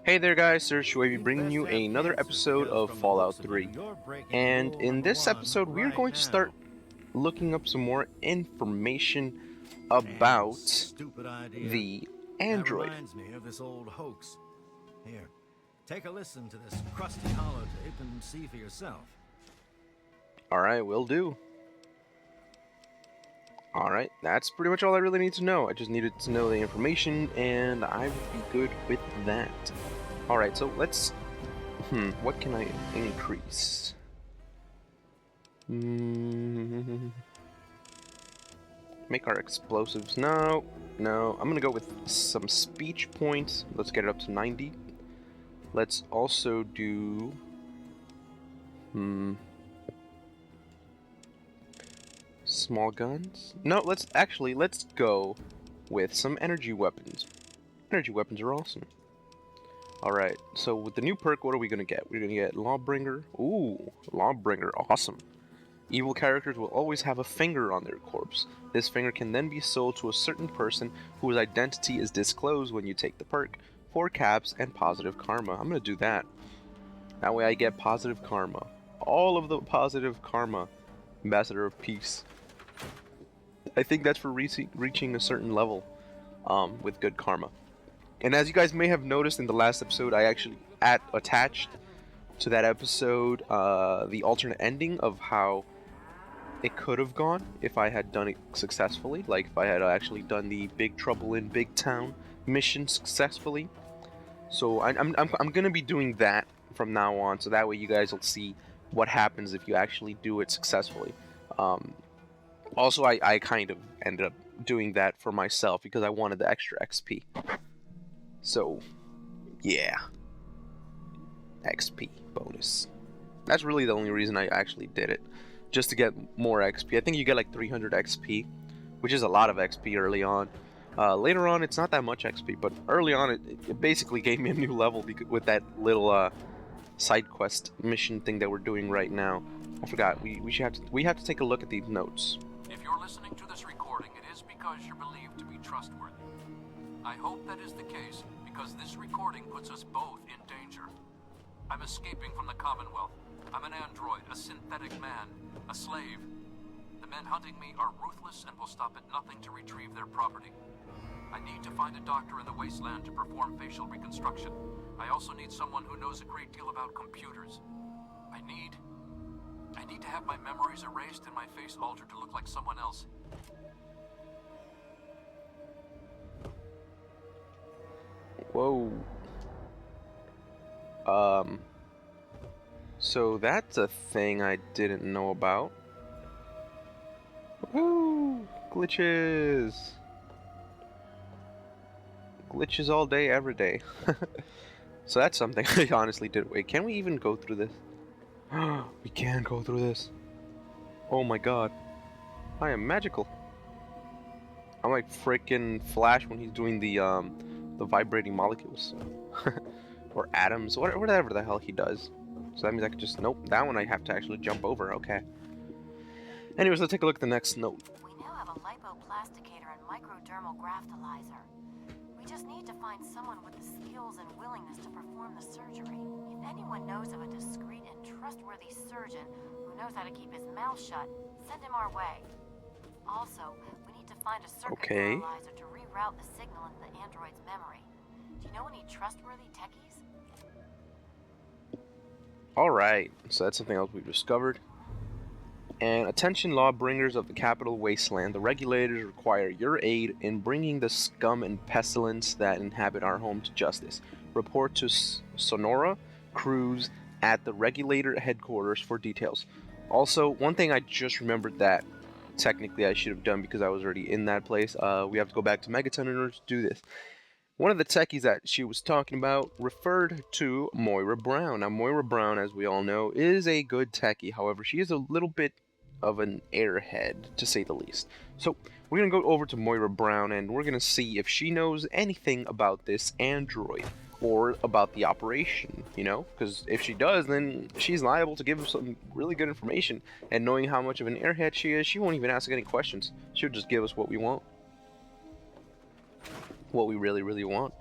Hey there guys, Sir Shuavi bringing you another episode of Fallout 3. And in this episode we are going to start looking up some more information Damn about stupid idea. the That android. reminds me of this old hoax. Here, take a listen to this crusty holotape and see for yourself. Alright, will do. Alright, that's pretty much all I really need to know. I just needed to know the information and I would be good with that. Alright, so let's... what can I increase? Make our explosives. No. I'm gonna go with some speech points. Let's get it up to 90. Let's also do... small guns? No, let's go with some energy weapons. Energy weapons are awesome. Alright, so with the new perk, what are we gonna get? We're gonna get Lawbringer. Ooh, Lawbringer, awesome. Evil characters will always have a finger on their corpse. This finger can then be sold to a certain person whose identity is disclosed when you take the perk. 4 caps and positive karma. I'm gonna do that. That way I get positive karma. All of the positive karma. Ambassador of Peace. I think that's for reaching a certain level with good karma. And as you guys may have noticed in the last episode, I actually attached to that episode the alternate ending of how it could have gone if I had done it successfully. Like if I had actually done the Big Trouble in Big Town mission successfully. So I'm gonna be doing that from now on, so that way you guys will see what happens if you actually do it successfully. Also, I kind of ended up doing that for myself because I wanted the extra XP. So, yeah. XP bonus. That's really the only reason I actually did it. Just to get more XP. I think you get like 300 XP, which is a lot of XP early on. Later on, it's not that much XP, but early on, it basically gave me a new level with that little side quest mission thing that we're doing right now. I forgot. We have to take a look at these notes. If you're listening to this recording, it is because you're believed to be trustworthy. I hope that is the case, because this recording puts us both in danger. I'm escaping from the Commonwealth. I'm an android, a synthetic man, a slave. The men hunting me are ruthless and will stop at nothing to retrieve their property. I need to find a doctor in the wasteland to perform facial reconstruction. I also need someone who knows a great deal about computers. I need to have my memories erased and my face altered to look like someone else. Whoa. So that's a thing I didn't know about. Woo! Glitches! Glitches all day, every day. So that's something I honestly did. Wait, can we even go through this? We can go through this. Oh my god. I am magical. I'm like freaking Flash when he's doing the vibrating molecules. Or atoms, whatever the hell he does. So that means I could just, nope, that one I have to actually jump over, okay. Anyways, let's take a look at the next note. We now have a lipoplasticator and microdermal graftalizer. We just need to find someone with the skills and willingness to perform the surgery. If anyone knows of a discreet and trustworthy surgeon who knows how to keep his mouth shut, send him our way. Also, we need to find a circuit analyzer to reroute the signal into the android's memory. Do you know any trustworthy techies? Alright, so that's something else we've discovered. And attention lawbringers of the capital wasteland, the regulators require your aid in bringing the scum and pestilence that inhabit our home to justice. Report to Sonora Cruz at the regulator headquarters for details. Also, one thing I just remembered that technically I should have done because I was already in that place. We have to go back to Megaton in order to do this. One of the techies that she was talking about referred to Moira Brown. Now, Moira Brown, as we all know, is a good techie. However, she is a little bit of an airhead, to say the least. So, we're going to go over to Moira Brown, and we're going to see if she knows anything about this android, or about the operation, you know? Because if she does, then she's liable to give us some really good information. And knowing how much of an airhead she is, she won't even ask any questions. She'll just give us what we want. What we really want.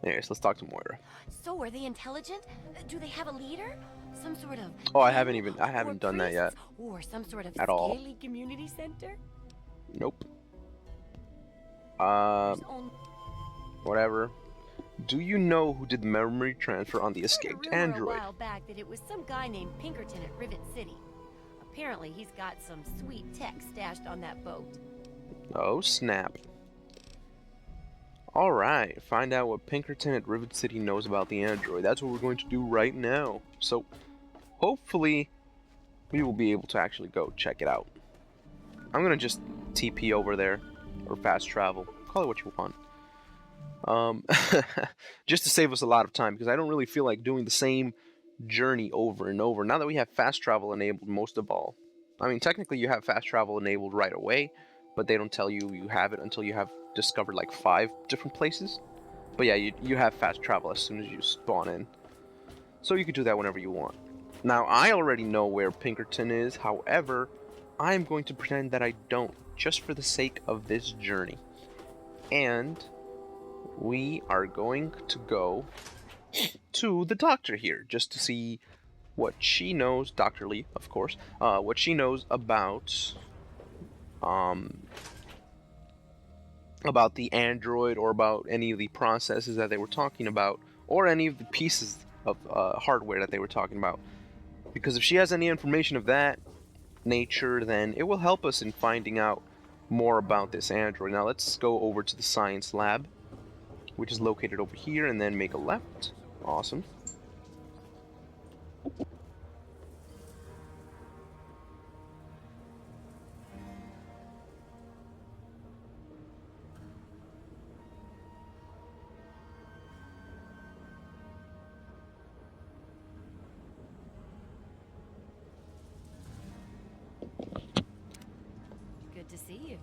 Anyways, let's talk to Moira. So, are they intelligent? Do they have a leader? Some sort of Oh, I king haven't or done that yet. priests, or some sort of At all. scaly community center? Nope. There's only Whatever. Do you know who did the memory transfer on the heard a escaped rumor android? a while back that it was some guy named Pinkerton at Rivet City. Apparently, he's got some sweet tech stashed on that boat. Oh, snap. Alright, find out what Pinkerton at Rivet City knows about the android. That's what we're going to do right now. So, hopefully, we will be able to actually go check it out. I'm gonna just TP over there, or fast travel, call it what you want. Just to save us a lot of time, because I don't really feel like doing the same journey over and over. Now that we have fast travel enabled most of all. I mean, technically you have fast travel enabled right away, but they don't tell you you have it until you have discovered like 5 different places. But yeah, you have fast travel as soon as you spawn in. So you can do that whenever you want. Now, I already know where Pinkerton is, however, I'm going to pretend that I don't, just for the sake of this journey. And we are going to go to the doctor here, just to see what she knows, Dr. Lee, of course, what she knows about the android, or about any of the processes that they were talking about, or any of the pieces of hardware that they were talking about. Because if she has any information of that nature, then it will help us in finding out more about this android. Now let's go over to the science lab, which is located over here, and then make a left. Awesome. Good to see you.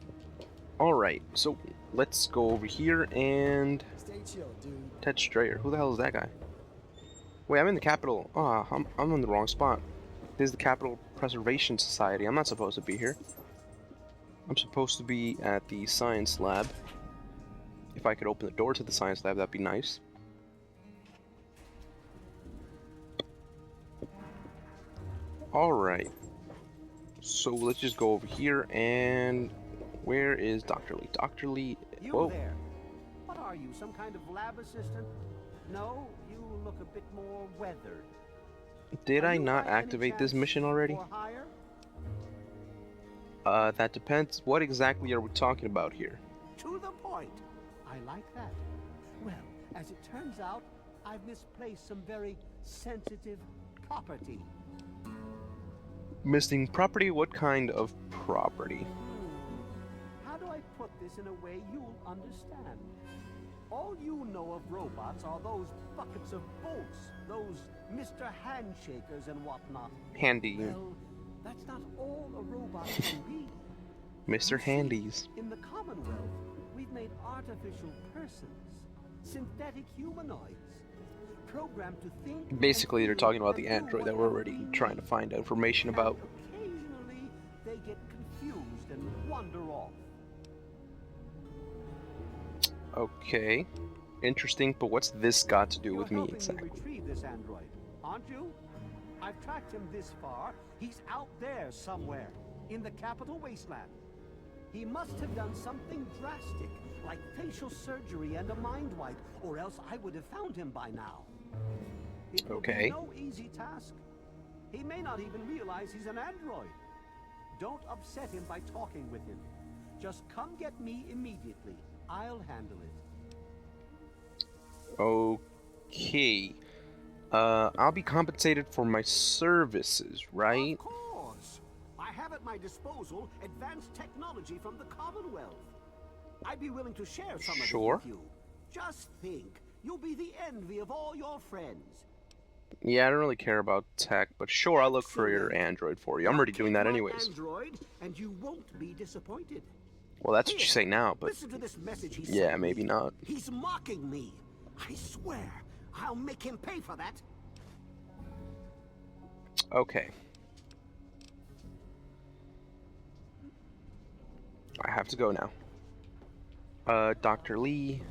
Alright, so let's go over here and... Stay chill, dude. Ted Strayer. Who the hell is that guy? Wait, I'm in the Capitol. Ah, I'm in the wrong spot. This is the Capitol Preservation Society. I'm not supposed to be here. I'm supposed to be at the science lab. If I could open the door to the science lab, that'd be nice. Alright. So let's just go over here and... Where is Dr. Lee? Dr. Lee... You Whoa. there. What are you, some kind of lab assistant? No, you look a bit more weathered. Did Are I you not by any activate this chance mission already? for hire? That depends. What exactly are we talking about here? To the point. I like that. Well, as it turns out, I've misplaced some very sensitive property. Missing property? What kind of property? How do I put this in a way you'll understand? All you know of robots are those buckets of bolts, those Mr. Handshakers and whatnot. Handy. Well, that's not all a robot can be. Mr. You see, Handies. In the Commonwealth, we've made artificial persons, synthetic humanoids, programmed to think. Basically, they're and talking about feel the and do android that we're whatever already we trying to need. find information about. And occasionally, they get confused and wander off. Okay. Interesting, but what's this got to do with You're me helping exactly? retrieve this android, aren't you? I've tracked him this far. He's out there somewhere, in the Capital Wasteland. He must have done something drastic, like facial surgery and a mind wipe, or else I would have found him by now. It will Okay. be no easy task. He may not even realize he's an android. Don't upset him by talking with him. Just come get me immediately. I'll handle it. Okay. I'll be compensated for my services, right? Of course. I have at my disposal advanced technology from the Commonwealth. I'd be willing to share some Sure. of it with you. Just think, you'll be the envy of all your friends. Yeah, I don't really care about tech, but sure, I'll look for your Excellent. android for you. I'm already doing that Take my anyways. Android, and you won't be disappointed. Well, that's what you say now, but Listen to this message he yeah, sent maybe me. not. He's mocking me. I swear, I'll make him pay for that. Okay. I have to go now. Dr. Lee.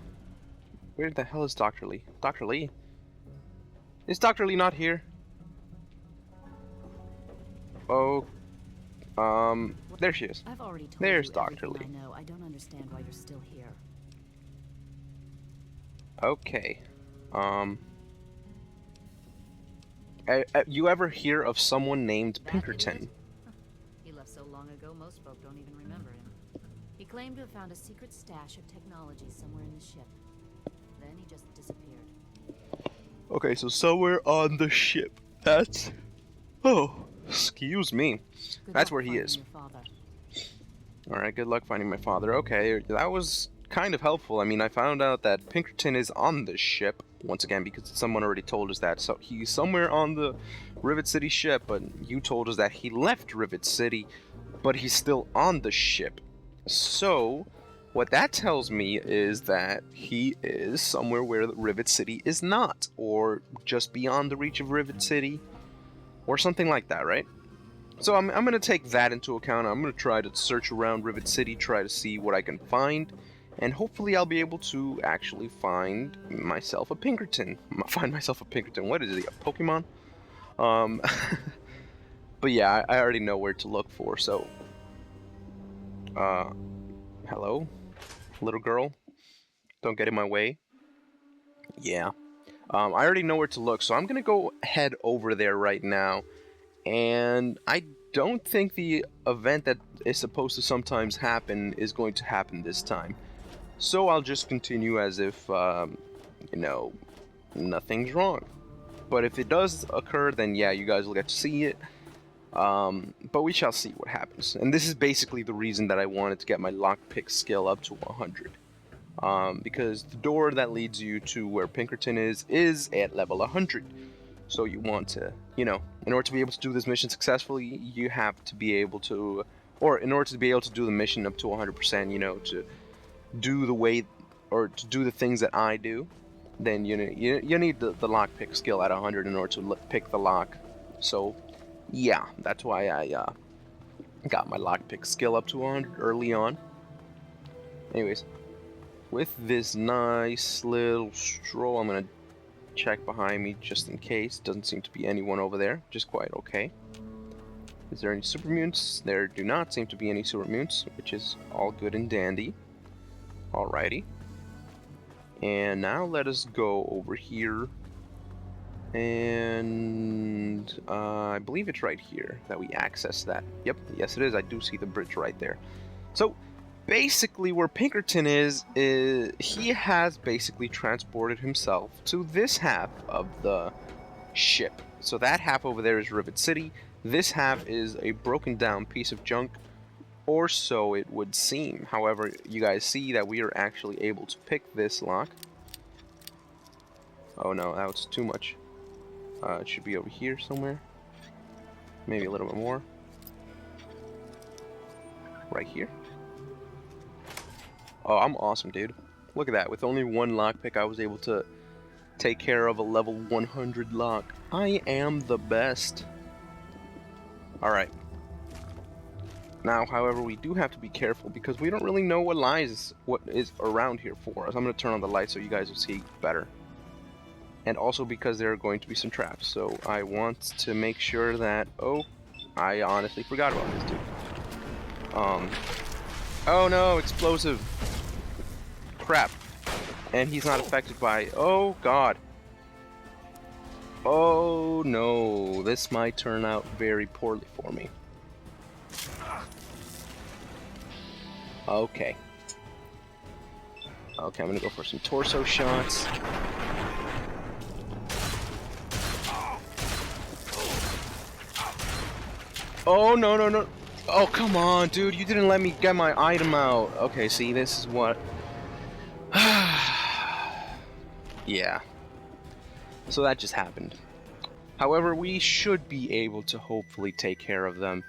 Where the hell is Dr. Lee? Dr. Lee? Is Dr. Lee not here? Oh, there she is. I've already told There's you Dr. everything Lee. I know. I don't understand why you're still here. Okay. You ever hear of someone named That Pinkerton? idiot? Huh. He left so long ago, most folk don't even remember him. He claimed to have found a secret stash of technology somewhere in the ship. Then he just disappeared. Okay, so somewhere on the ship. That's... Oh, excuse me. Good That's luck where he finding is. your father. Alright, good luck finding my father. Okay, that was kind of helpful. I mean, I found out that Pinkerton is on this ship, once again, because someone already told us that. So he's somewhere on the Rivet City ship, but you told us that he left Rivet City, but he's still on the ship. So, what that tells me is that he is somewhere where Rivet City is not, or just beyond the reach of Rivet City, or something like that, right? So I'm going to take that into account. I'm going to try to search around Rivet City, try to see what I can find, and hopefully I'll be able to actually find myself a Pinkerton. Find myself a Pinkerton. What is he, a Pokemon? But yeah, I already know where to look for, so... hello? Little girl? Don't get in my way. Yeah. I already know where to look, so I'm going to go head over there right now. And I don't think the event that is supposed to sometimes happen is going to happen this time. So I'll just continue as if, you know, nothing's wrong. But if it does occur, then yeah, you guys will get to see it. But we shall see what happens. And this is basically the reason that I wanted to get my lockpick skill up to 100. Because the door that leads you to where Pinkerton is at level 100. So you want to, you know, in order to be able to do this mission successfully, you have to be able to, or in order to be able to do the mission up to 100%, you know, to do the way, or to do the things that I do, then you need the lockpick skill at 100 in order to pick the lock. So, yeah, that's why I got my lockpick skill up to 100 early on. Anyways, with this nice little stroll, I'm gonna check behind me just in case. Doesn't seem to be anyone over there, just quite okay. Is there any super mutants? There do not seem to be any super mutants, which is all good and dandy. Alrighty. And now let us go over here. And I believe it's right here that we access that. Yep, yes it is. I do see the bridge right there. So basically where Pinkerton is he has basically transported himself to this half of the ship. So that half over there is Rivet City. This half is a broken down piece of junk, or so it would seem. However, you guys see that we are actually able to pick this lock. Oh no, that was too much. It should be over here somewhere. Maybe a little bit more. Right here. Oh, I'm awesome, dude. Look at that. With only one lockpick, I was able to take care of a level 100 lock. I am the best. Alright. Now, however, we do have to be careful because we don't really know what is around here for us. I'm going to turn on the light so you guys will see better. And also because there are going to be some traps. So I want to make sure that... Oh, I honestly forgot about this, dude. Oh no, explosive. Crap. And he's not affected by... Oh god. Oh no, this might turn out very poorly for me. Okay. Okay, I'm gonna go for some torso shots. Oh no no no. Oh come on, dude, you didn't let me get my item out. Okay, see, this is what... Yeah. So that just happened. However, we should be able to hopefully take care of them.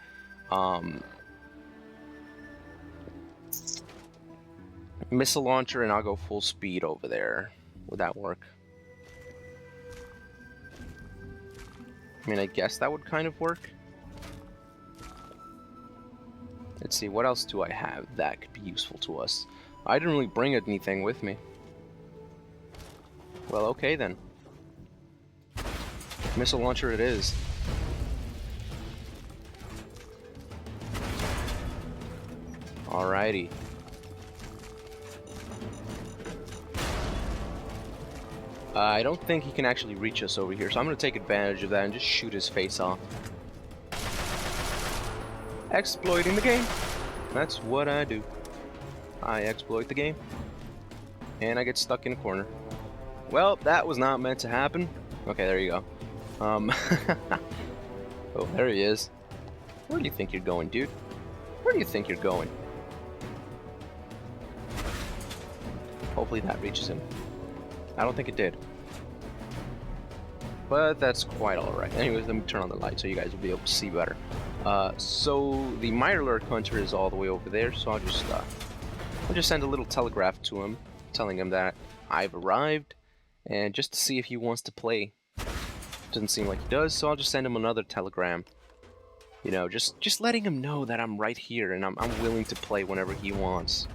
Missile launcher, and I'll go full speed over there. Would that work? I mean, I guess that would kind of work. Let's see, what else do I have that could be useful to us? I didn't really bring anything with me. Well, okay then. Missile launcher it is. Alrighty. I don't think he can actually reach us over here, so I'm going to take advantage of that and just shoot his face off. Exploiting the game. That's what I do. I exploit the game. And I get stuck in a corner. Well, that was not meant to happen. Okay, there you go. Oh, there he is. Where do you think you're going, dude? Where do you think you're going? Hopefully that reaches him. I don't think it did. But that's quite alright. Anyways, let me turn on the light so you guys will be able to see better. So the Mirelurk Hunter is all the way over there, so I'll just send a little telegraph to him, telling him that I've arrived, and just to see if he wants to play. Doesn't seem like he does, so I'll just send him another telegram. You know, just letting him know that I'm right here and I'm willing to play whenever he wants.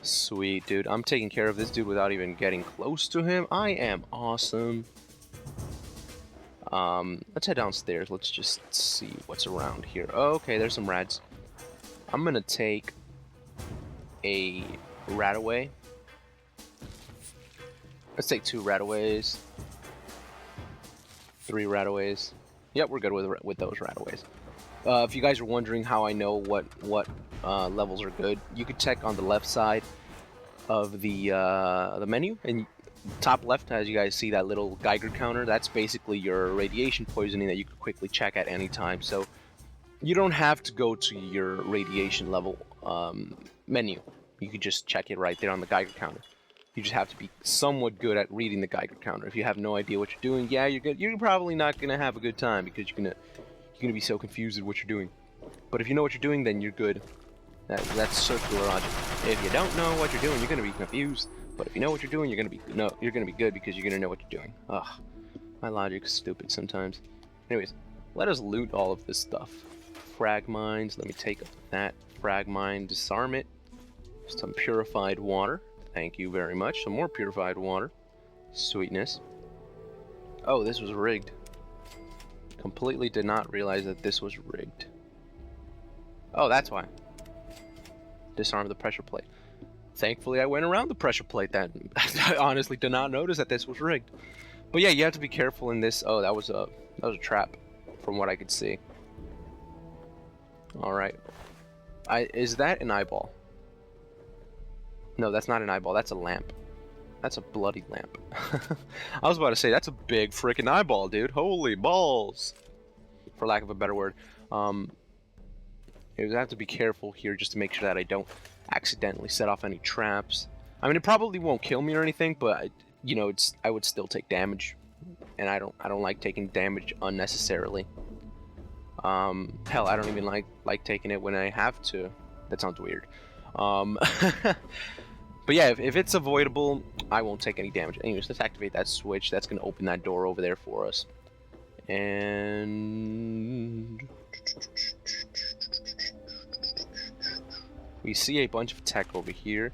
Sweet, dude. I'm taking care of this dude without even getting close to him. I am awesome. Let's head downstairs. Let's just see what's around here. Oh, okay, there's some rads. I'm gonna take a Radaway. Let's take 2 Radaways. 3 Radaways. Yep, we're good with those Radaways. If you guys are wondering how I know what levels are good, you could check on the left side of the menu, and top left, as you guys see that little Geiger counter, that's basically your radiation poisoning that you can quickly check at any time. So you don't have to go to your radiation level menu. You could just check it right there on the Geiger counter. You just have to be somewhat good at reading the Geiger counter. If you have no idea what you're doing, yeah, you're probably not gonna have a good time because you're gonna be so confused at what you're doing. But if you know what you're doing, then you're good. That's circular logic. If you don't know what you're doing, you're gonna be confused. But if you know what you're doing, you're gonna be good because you're gonna know what you're doing. Ugh, my logic's stupid sometimes. Anyways, let us loot all of this stuff. Frag mines. Let me take that frag mine, disarm it. Some purified water. Thank you very much. Some more purified water. Sweetness. Oh, this was rigged. Completely did not realize that this was rigged. Oh, that's why. Disarm the pressure plate. Thankfully, I went around the pressure plate then. I honestly did not notice that this was rigged. But yeah, you have to be careful in this. Oh, that was a trap, from what I could see. All right. Is that an eyeball? No, that's not an eyeball. That's a lamp. That's a bloody lamp. I was about to say, that's a big freaking eyeball, dude. Holy balls. For lack of a better word. You have to be careful here just to make sure that I don't accidentally set off any traps. I mean, it probably won't kill me or anything, but you know, I would still take damage, and I don't like taking damage unnecessarily. Hell, I don't even like taking it when I have to. That sounds weird. But yeah, if it's avoidable, I won't take any damage. Anyways, let's activate that switch. That's gonna open that door over there for us. And we see a bunch of tech over here.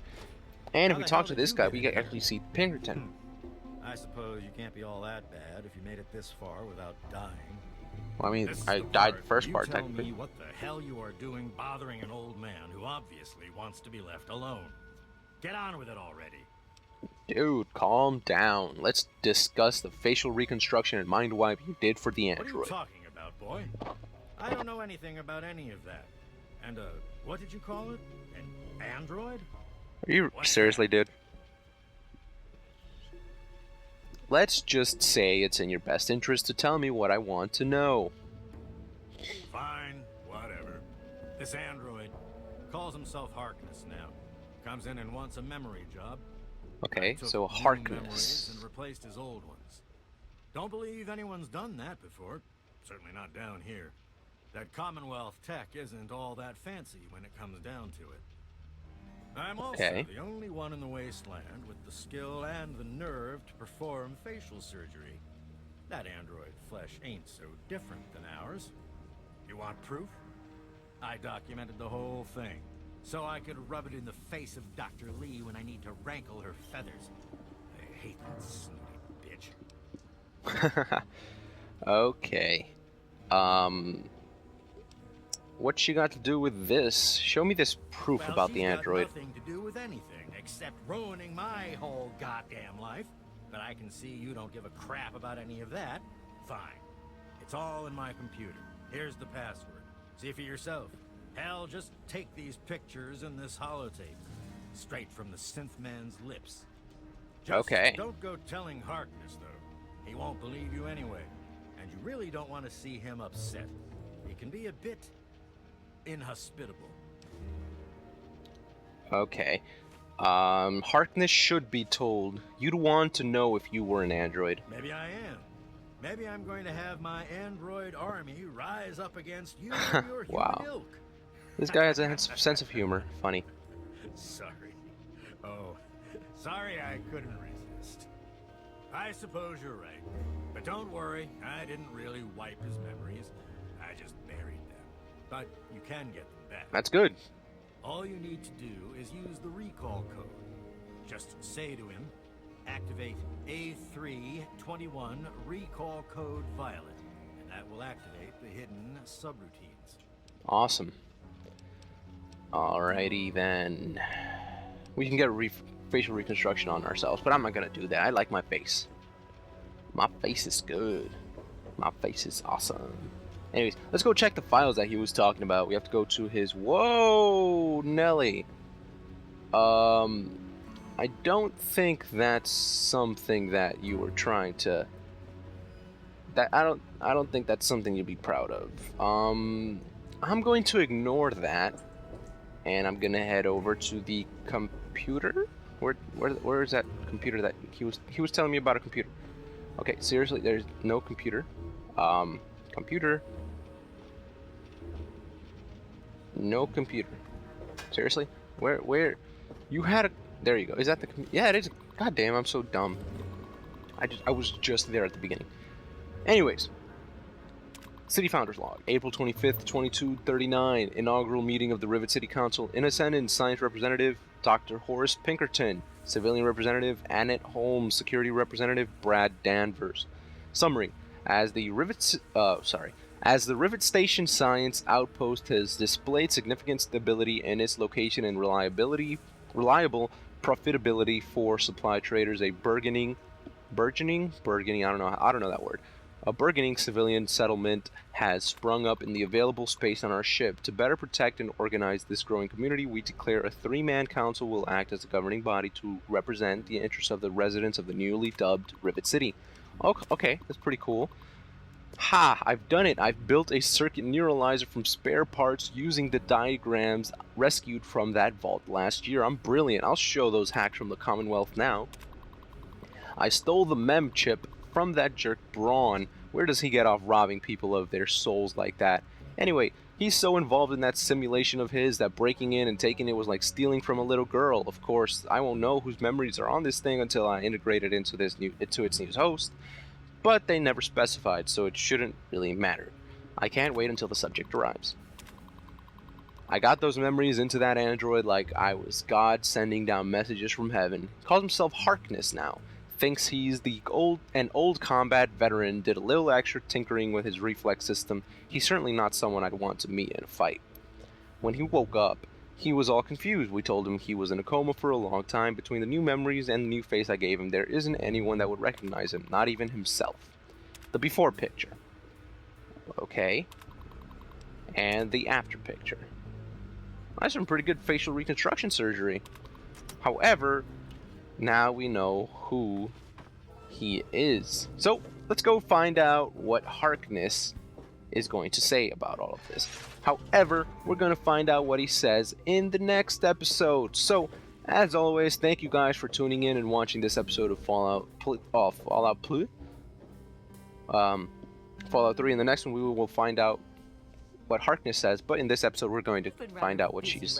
And if we talk to this guy, we can actually see Pinkerton. I suppose you can't be all that bad if you made it this far without dying. Well, I mean, This is I the died the part. first You part, tell technically. me what the hell you are doing bothering an old man who obviously wants to be left alone. Get on with it already. Dude, calm down. Let's discuss the facial reconstruction and mind wipe you did for the What are you android. talking about, boy? I don't know anything about any of that. And, what did you call it? An android? Are you seriously, dude? Let's just say it's in your best interest to tell me what I want to know. Fine, whatever. This android calls himself Harkness now. Comes in and wants a memory job. Okay, Took so new memories Harkness. and replaced his old ones. Don't believe anyone's done that before. Certainly not down here. That Commonwealth tech isn't all that fancy when it comes down to it. I'm also Okay. the only one in the wasteland with the skill and the nerve to perform facial surgery. That android flesh ain't so different than ours. You want proof? I documented the whole thing, so I could rub it in the face of Dr. Lee when I need to rankle her feathers. I hate that snooty bitch. Okay. What she got to do with this? Show me this proof Well, about she's the android. got nothing to do with anything except ruining my whole goddamn life. But I can see you don't give a crap about any of that. Fine. It's all in my computer. Here's the password. See for yourself. Hell, just take these pictures and this holotape. Straight from the synth man's lips. Just Okay. don't go telling Harkness, though. He won't believe you anyway. And you really don't want to see him upset. He can be a bit inhospitable. Okay. Harkness should be told. You'd want to know if you were an android. Maybe I am. Maybe I'm going to have my android army rise up against you and your human Wow. ilk. This guy has a sense of humor. Funny. Sorry. Oh, sorry I couldn't resist. I suppose you're right. But don't worry, I didn't really wipe his memories. I just buried them. But you can get them back. That's good. All you need to do is use the recall code. Just say to him, activate A321 recall code violet, and that will activate the hidden subroutines. Awesome. Alrighty then. We can get facial reconstruction on ourselves, but I'm not gonna do that. I like my face. My face is good. My face is awesome. Anyways, let's go check the files that he was talking about. We have to go to his... Whoa, Nelly. I don't think that's something that you were trying to... I don't think that's something you'd be proud of. I'm going to ignore that, and I'm gonna head over to the computer. Where is that computer that he was telling me about a computer? Okay, seriously, there's no computer. Computer. No computer. Seriously? Where? You had a... There you go. Is that the... Yeah, it is. God damn, I'm so dumb. I was just there at the beginning. Anyways. City Founders Log. April 25th, 2239. Inaugural meeting of the Rivet City Council. In attendance, Science Representative Dr. Horace Pinkerton. Civilian Representative Annette Holmes. Security Representative Brad Danvers. Summary. As the Rivet Station Science Outpost has displayed significant stability in its location and reliable profitability for supply traders, a burgeoning, I don't know that word. A burgeoning civilian settlement has sprung up in the available space on our ship. To better protect and organize this growing community, we declare a 3-man council will act as a governing body to represent the interests of the residents of the newly dubbed Rivet City. Okay, that's pretty cool. Ha! I've done it! I've built a circuit neuralizer from spare parts using the diagrams rescued from that vault last year. I'm brilliant. I'll show those hacks from the Commonwealth now. I stole the mem chip from that jerk Braun. Where does he get off robbing people of their souls like that? Anyway, he's so involved in that simulation of his that breaking in and taking it was like stealing from a little girl. Of course, I won't know whose memories are on this thing until I integrate it into its new host. But they never specified, so it shouldn't really matter. I can't wait until the subject arrives. I got those memories into that android like I was God sending down messages from heaven. Calls himself Harkness now. Thinks he's an old combat veteran, did a little extra tinkering with his reflex system. He's certainly not someone I'd want to meet in a fight. When he woke up, he was all confused. We told him he was in a coma for a long time. Between the new memories and the new face I gave him, there isn't anyone that would recognize him, not even himself. The before picture. Okay. And the after picture. That's some pretty good facial reconstruction surgery. However, now we know who he is. So, let's go find out what Harkness is going to say about all of this. However, we're going to find out what he says in the next episode. So, as always, thank you guys for tuning in and watching this episode of Fallout 3. In the next one, we will find out what Harkness says, but in this episode, we're going to find out what she's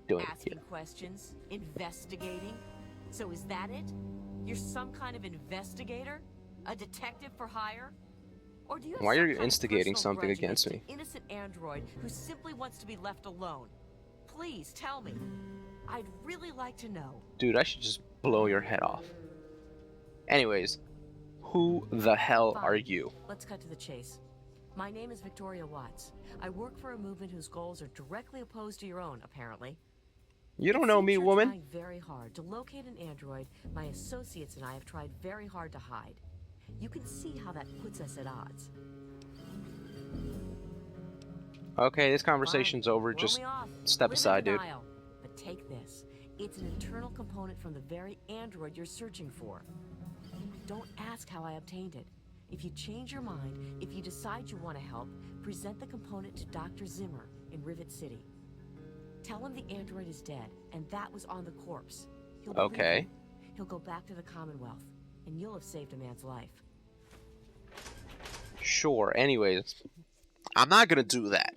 doing. Asking questions, investigating. So is that it? You're some kind of investigator? A detective for hire? Or do you have Why are some you kind of instigating personal something grudge against me? an innocent android who simply wants to be left alone? Please tell me. I'd really like to know. Dude, I should just blow your head off. Anyways, who the hell are Fine. you? Let's cut to the chase. My name is Victoria Watts. I work for a movement whose goals are directly opposed to your own, apparently. You don't It know seems me, you're woman. trying very hard to locate an android my associates and I have tried very hard to hide. You can see how that puts us at odds. Okay, this conversation's Fine. over. Blow Just me off. step Live in aside, dude. denial. But take this. It's an internal component from the very android you're searching for. Don't ask how I obtained it. If you change your mind, if you decide you want to help, present the component to Dr. Zimmer in Rivet City. Tell him the android is dead, and that was on the corpse. He'll believe Okay. you. He'll go back to the Commonwealth, and you'll have saved a man's life. Sure. Anyways, I'm not gonna do that.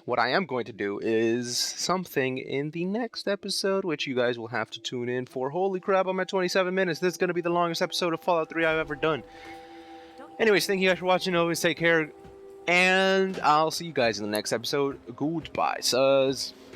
What I am going to do is something in the next episode, which you guys will have to tune in for. Holy crap, I'm at 27 minutes. This is going to be the longest episode of Fallout 3 I've ever done. Anyways, thank you guys for watching. Always take care. And I'll see you guys in the next episode. Goodbye, sirs.